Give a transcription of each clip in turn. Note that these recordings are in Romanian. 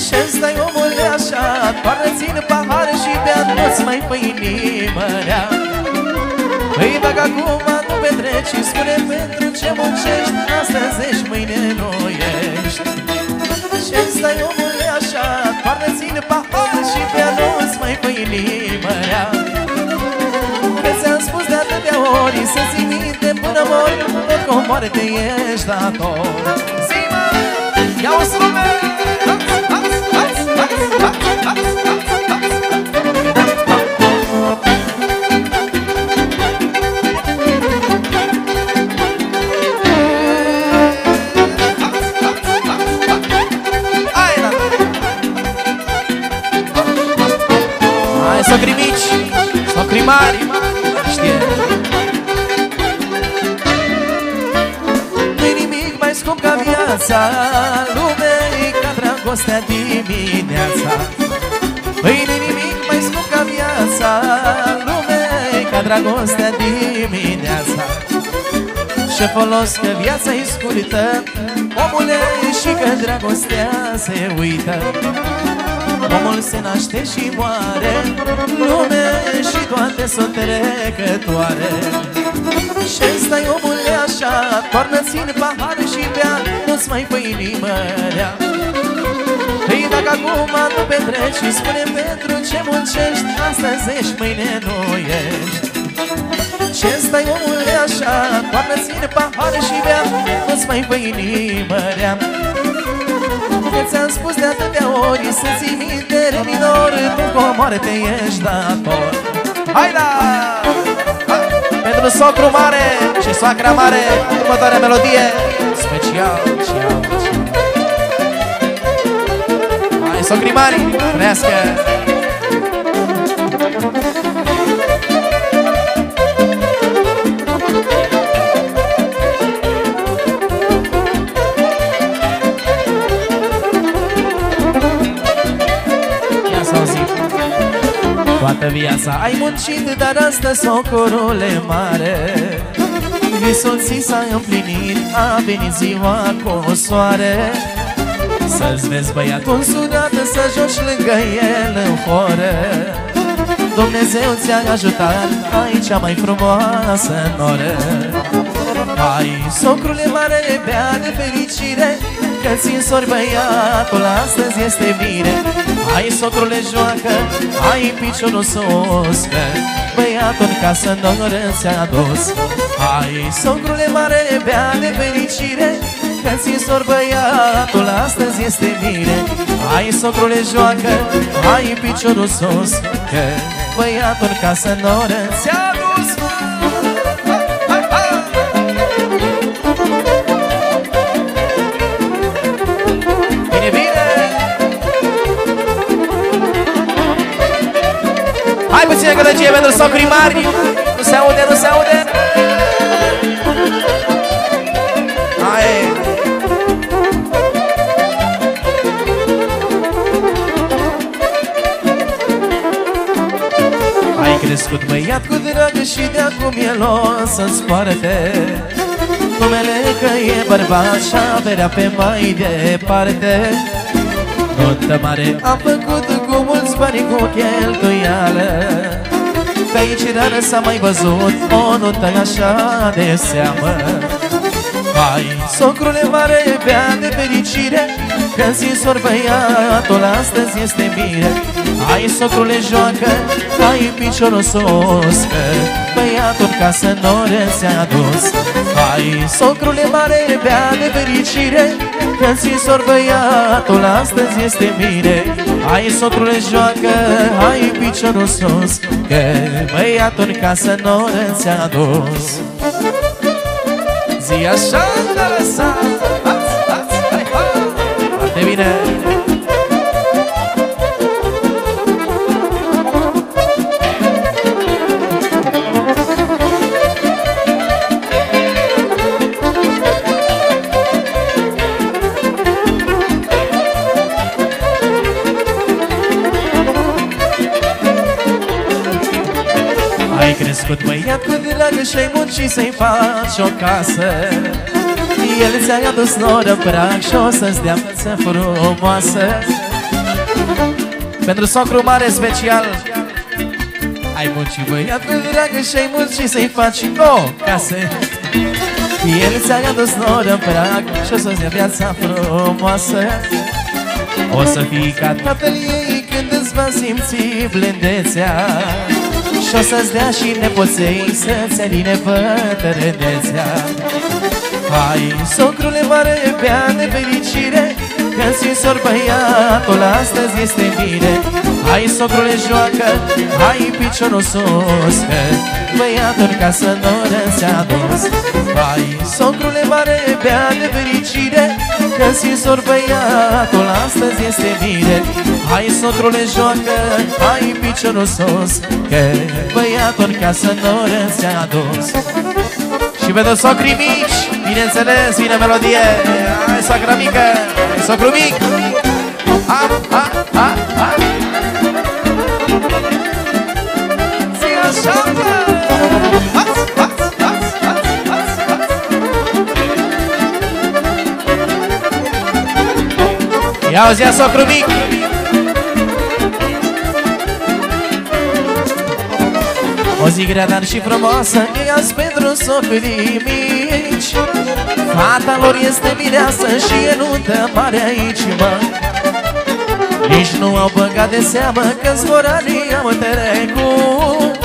Ce-mi stai omule așa, doar țin pahare și bea, nu-ți mai fă inimă rea. Îi bag acum, nu petreci și spune pentru ce muncești, astăzi ești, mâine nu ești. Ce-mi stai omule așa, doar țin pahare și bea, nu-ți mai fă inimă rea. Că ți-am spus de atâtea ori să ții minte până mori, tot cu moarte ești dator. Zi-mă, ia-o strume! Hai, socri mici, socri mari, știe. Nu-i nimic mai scump ca viața, lumea-i ca dragostea dimineața. Păi nu-i nimic mai scump ca viața, lumea-i ca dragostea dimineața. Ce folos că viața-i scurtă, omule, și că dragostea se uită. Omul se naște și moare, lume și toate sunt trecătoare. Ce stai omule așa, toarnă-ți-n pahare și bea, nu-ți mai fă inimă rea. Păi dacă acum nu petreci și spune pentru ce muncești, astăzi ești, mâine nu ești. Ce stai omule așa, toarnă-ți-n pahare și bea, nu-ți mai fă inimă rea. Că ți-am spus de atâtea ori să ții minte minor, tu cu o moarte ești dator. Hai da! Pentru socru mare și soacra mare, următoarea melodie special. Hai, socri mari, trăiască! Toată viața ai muncit, dar astăzi socrule mare, visul ți s-a împlinit, a venit ziua cu soare. Să-ți vezi băiatul însurat, să joci lângă el în horă. Dumnezeu ți-a ajutat, ai cea mai frumoasă noră. Hai, socrule mare, bea de fericire, că ți însori băiatul, astăzi este bine. Hai, socrule, joacă, hai piciorul sus, că băiatul în casă noră ți-a adus. Hai, socrule mare, bea de fericire, că ți însori băiatul, astăzi este bine. Hai, socrule, joacă, hai piciorul sus, că băiatul în casă noră ți-a adus. Hai puțină gălăgie pentru socrii mari. Nu se aude, nu se aude. Hai. Ai crescut băiat cu dragă și de acum el o să-ți poarte numele că e bărbat și averea pe mai departe. Nuntă mare a făcut cu mulți bani, cu cheltuială. Pe aici rară s-a mai văzut o nuntă așa de seamă. Hai, socrule mare, bea de fericire, că-n zi-nsori băiatul, astăzi este bine. Hai, socrule, joacă, hai piciorul sus, că băiatul în casă noră ți-a adus. Hai, socrule mare, bea de fericire, că-n zi-nsori băiatul, astăzi este bine. Hai, socrule, joacă, hai piciorul sus, că băiatul în casă noră ți-a adus. Zi așa, da lăsa, hai, foarte bine. Ai crescut băiat cu dragă și-ai muncit să-i faci o casă. El ți-a adus noră în prag și o să-ți dea viață frumoasă. Pentru socru mare special. Ai muncit băiatul dragă și-ai muncit să-i faci o casă. El ți-a adus nor în prag și o să-ți dea viața frumoasă. O să fii ca tatăl ei când îți va simți blândețea. Și o să-ți dea și nepoței să-ți aline bătrânețea. Hai, socrule mare, bea de fericire, că-ți sor băiatul astăzi este bine. Hai, socrule, joacă, hai piciorul sus, că băiatul ca să nu ți-a adus. Hai, socrule mare, bea de fericire, că-ți sor băiatul astăzi este bine. Hai, socrule, joacă, hai piciorul sus, că băiatul ca să nu ți-a adus. Și pentru socrii mici, bineînțeles, vine melodie. Hai, socră mică, socru mic. Ha, ha, ha, ha. Zi așa, bă! Hați, hați, hați, hați, hați, hați. Ia auzi, ia socru mic. O zi grea, dar și frumoasă e azi pentru socrii mici. Fata lor este mireasă și e nuntă mare aici, mă. Nici nu au băgat de seamă că-ți vor ani am trecut.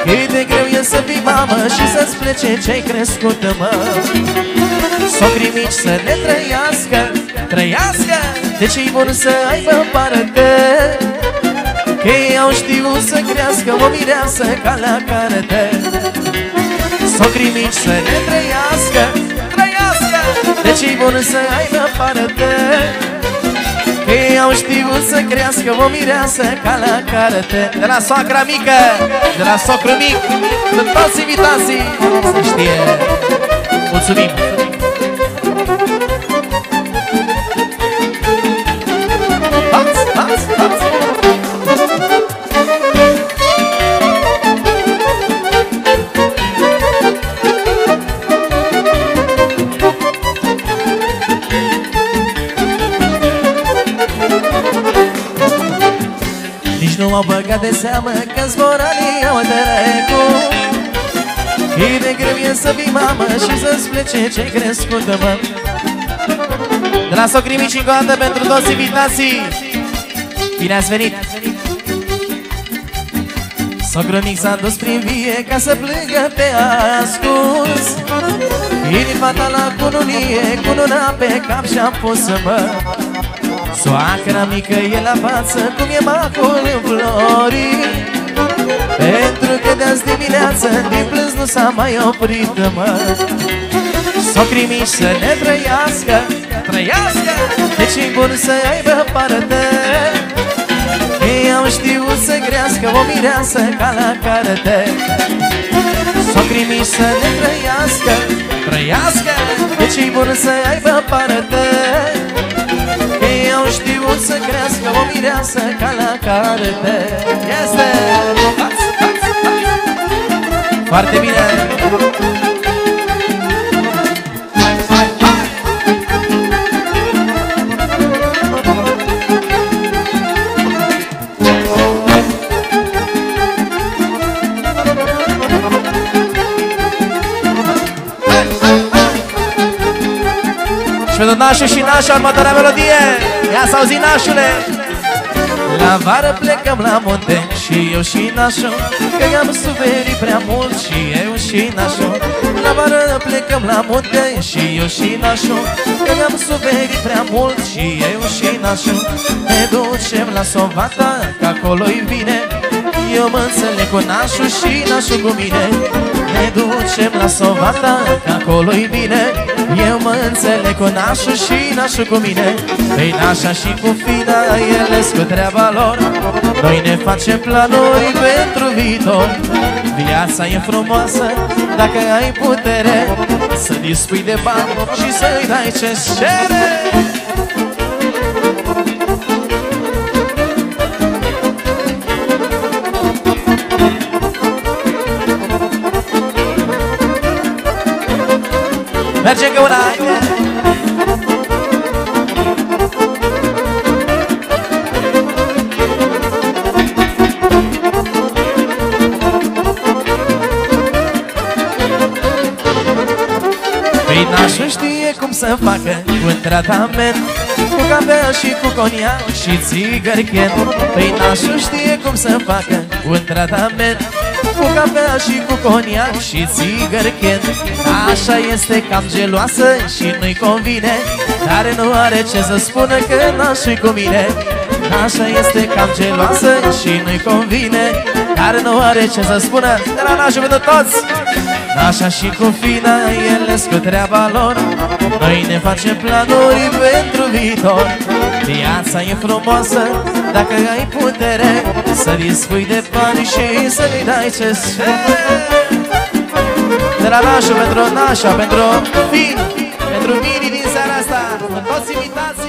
Cât de greu e să fii mamă și să-ți plece ce-ai crescut, mă. Socrii mici să ne trăiască, trăiască, de cei buni să aibă parte. Că ei au știut să crească o mireasă ca la carte. Socrii mici să ne trăiască, trăiască, de cei buni să aibă parte. Că ei au știut să crească o mireasă ca la carte. De la soacra mică, de la socru mic, sunt toți invitații, să știe. Mulțumim! Hați, hați, hați. Nu m-au băgat de seamă că-ți vor ani au trecut. Cât de greu e să fii mamă și să-ți plece ce-ai crescut, mă. De la socrii mici încă o dată pentru toți invitații. Bine ați venit! Socrul mic s-a dus prin vie ca să plângă pe ascuns. Inima ta la cununie, cununa pe cap și-am pus, mă. Soacra mică e la față, cum e macul în flori. Pentru că de-azi dimineață din plâns nu s-a mai oprit, mă. Socrii mici să ne trăiască, trăiască, de cei buni să aibă parte. Ei au știut să crească o mireasă ca la carte. Socrii mici să ne trăiască, trăiască, de cei buni să aibă parte. Ei au știut să crească o mireasă ca la carte. Este! Foarte bine! Pentru nașul și nașa, următoarea melodie. Ia să auzi, nașule. La vară plecăm la munte și eu și nașul, că am suferit prea mult și eu și nașul. La vară plecăm la munte și eu și nașul, că am suferit prea mult și eu și nașul. Ne ducem la Sovata, că acolo-i bine. Eu mă înțeleg cu nașul și nașul cu mine. Ne ducem la Sovata, că acolo-i bine. Eu mă înțeleg cu nașul și nașul cu mine. Păi nașa și cu fina, ele cu treaba lor. Noi ne facem planuri pentru viitor. Viața e frumoasă dacă ai putere să dispui de bani și să-i dai ce-ți cere. Merge încă una, nașul știe cum să facă un tratament cu cafea și cu coniac și țigărchen. Păi nașul știe cum să facă un tratament cu cafea și cu coniac și țigărchen. Așa este cam geloasă și nu-i convine, dar nu are ce să spună că nașul-i cu mine. Așa este cam geloasă și nu-i convine, dar nu are ce să spună. De la nașul pentru toți! Nașa și cu fina, ele cu treaba lor. Noi ne facem planuri pentru viitor. Viața e frumoasă dacă ai putere să dispui de bani și să-i dai ce de la nașul pentru nașa, pentru fin, pentru mini din seara asta. Toți invitații.